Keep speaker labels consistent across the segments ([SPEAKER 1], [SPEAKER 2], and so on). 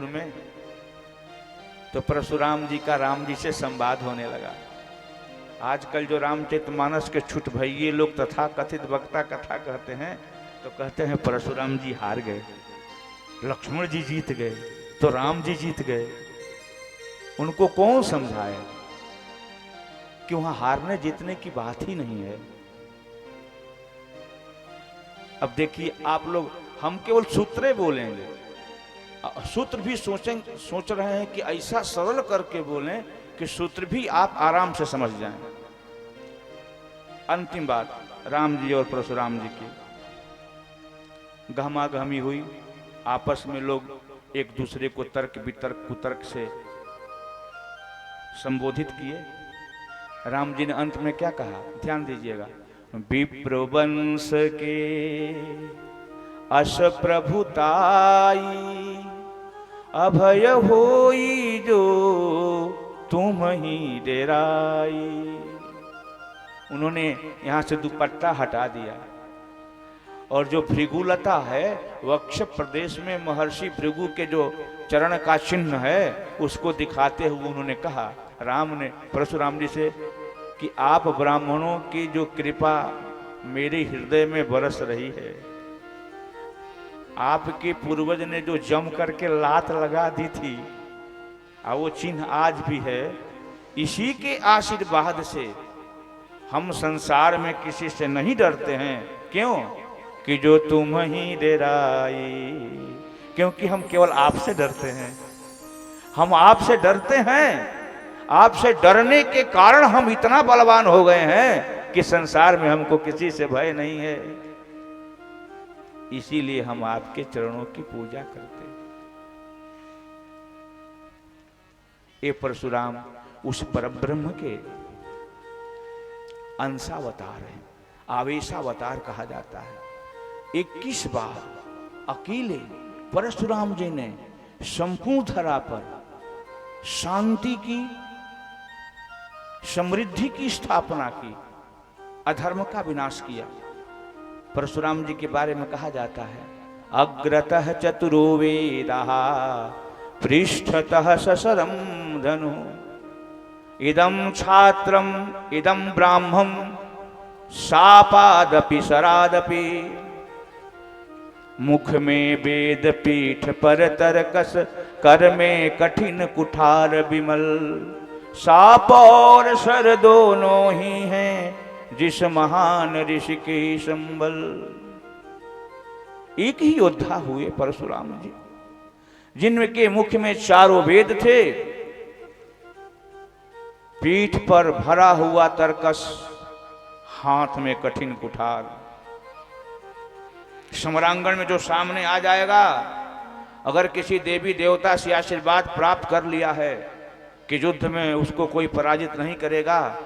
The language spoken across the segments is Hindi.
[SPEAKER 1] में तो परशुराम जी का राम जी से संवाद होने लगा। आजकल जो रामचरितमानस के छुट भइये लोग तथा कथित वक्ता कथा कहते हैं, तो कहते हैं परशुराम जी हार गए, लक्ष्मण जी जीत गए, तो राम जी जीत गए। उनको कौन समझाए कि वहां हारने जीतने की बात ही नहीं है। अब देखिए आप लोग, हम केवल सूत्रे बोलेंगे, सूत्र भी सोच रहे हैं कि ऐसा सरल करके बोलें कि सूत्र भी आप आराम से समझ जाएं। अंतिम बात राम जी और परशुराम जी की गहमा गहमी हुई, आपस में लोग एक दूसरे को तर्क वितर्क कुतर्क से संबोधित किए। राम जी ने अंत में क्या कहा, ध्यान दीजिएगा। विप्रवंश के अश प्रभुताई अभय होई जो तुम ही डेराई। उन्होंने यहां से दुपट्टा हटा दिया और जो भृगुलता है, वक्ष प्रदेश में महर्षि भृगु के जो चरण का चिन्ह है उसको दिखाते हुए उन्होंने कहा, राम ने परशुराम जी से, कि आप ब्राह्मणों की जो कृपा मेरे हृदय में बरस रही है, आपके पूर्वज ने जो जम करके लात लगा दी थी, वो चिन्ह आज भी है। इसी के आशीर्वाद से हम संसार में किसी से नहीं डरते हैं। क्यों? कि जो तुम ही डेराई, क्योंकि हम केवल आपसे डरते हैं। हम आपसे डरते हैं, आपसे डरने के कारण हम इतना बलवान हो गए हैं कि संसार में हमको किसी से भय नहीं है। इसीलिए हम आपके चरणों की पूजा करते हैं। ये परशुराम उस परब्रह्म के अंशावतार हैं, आवेशावतार कहा जाता है। 21 बार अकेले परशुराम जी ने संपूर्ण धरा पर शांति की, समृद्धि की स्थापना की, अधर्म का विनाश किया। परशुराम जी के बारे में कहा जाता है, अग्रतः चतुरो वेदाः पृष्ठतः ससरम धनु इदं छात्रम इदं ब्राह्मम शापादपि शरादपि मुख में वेद पीठ पर तरकस कर में कठिन कुठार विमल साप और सर दोनों ही हैं जिस महान ऋषि के संबल। एक ही योद्धा हुए परशुराम जी, जिनके मुख में चारों वेद थे, पीठ पर भरा हुआ तरकस, हाथ में कठिन कुठार। समरांगण में जो सामने आ जाएगा, अगर किसी देवी देवता से आशीर्वाद प्राप्त कर लिया है कि युद्ध में उसको कोई पराजित नहीं करेगा,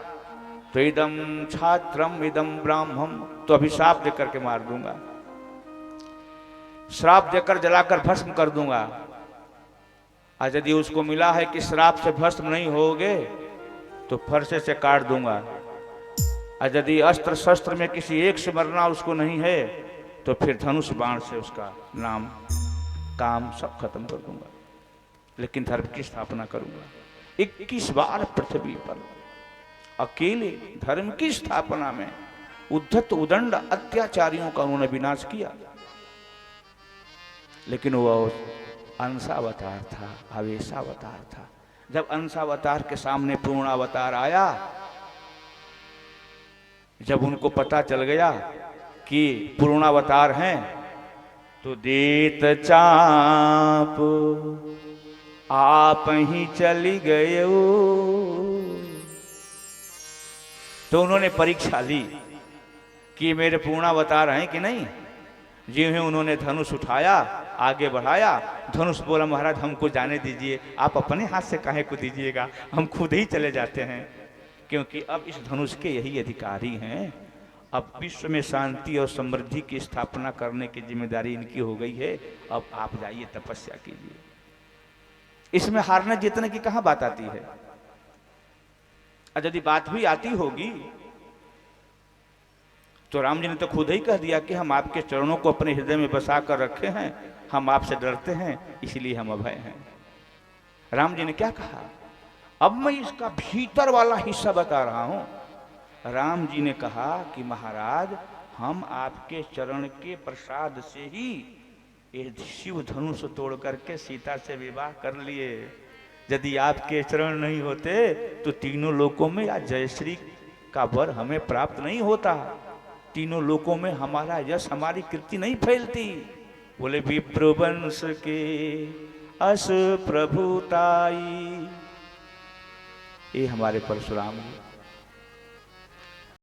[SPEAKER 1] तो इदम छात्रम इदम ब्राह्मम, तो अभिशाप देकर के मार दूंगा, श्राप देकर जलाकर भस्म कर दूंगा। आज यदि उसको मिला है कि श्राप से भस्म नहीं होगे तो फरसे से काट दूंगा। और यदि अस्त्र शस्त्र में किसी एक से मरना उसको नहीं है तो फिर धनुष बाण से उसका नाम काम सब खत्म कर दूंगा, लेकिन धर्म की स्थापना करूंगा। 21 बार पृथ्वी पर अकेले धर्म की स्थापना में उद्धत उदंड अत्याचारियों का उन्होंने विनाश किया। लेकिन वह अंशावतार था, आवेशावतार था। जब अंशावतार के सामने पूर्णावतार आया, जब उनको पता चल गया कि पूर्णावतार हैं, तो देत चाप आप ही चली गए। तो उन्होंने परीक्षा ली कि मेरे पूर्णावतार हैं कि नहीं। जी ही उन्होंने धनुष उठाया, आगे बढ़ाया, धनुष बोला, महाराज हमको जाने दीजिए, आप अपने हाथ से काहे को दीजिएगा, हम खुद ही चले जाते हैं, क्योंकि अब इस धनुष के यही अधिकारी हैं। अब विश्व में शांति और समृद्धि की स्थापना करने की जिम्मेदारी इनकी हो गई है। अब आप जाइए, तपस्या कीजिए। इसमें हारने जीतने की कहां बात आती है। और यदि बात भी आती होगी तो राम जी ने तो खुद ही कह दिया कि हम आपके चरणों को अपने हृदय में बसा कर रखे हैं, हम आपसे डरते हैं, इसलिए हम अभय हैं। राम जी ने क्या कहा, अब मैं इसका भीतर वाला हिस्सा बता रहा हूं। राम जी ने कहा कि महाराज, हम आपके चरण के प्रसाद से ही ये शिव धनुष तोड़ करके सीता से विवाह कर लिए। यदि आपके चरण नहीं होते तो तीनों लोकों में या जयश्री का वर हमें प्राप्त नहीं होता, तीनों लोकों में हमारा यश, हमारी कीर्ति नहीं फैलती। बोले विप्रवंश के अस प्रभुताई, ये हमारे परशुराम जी।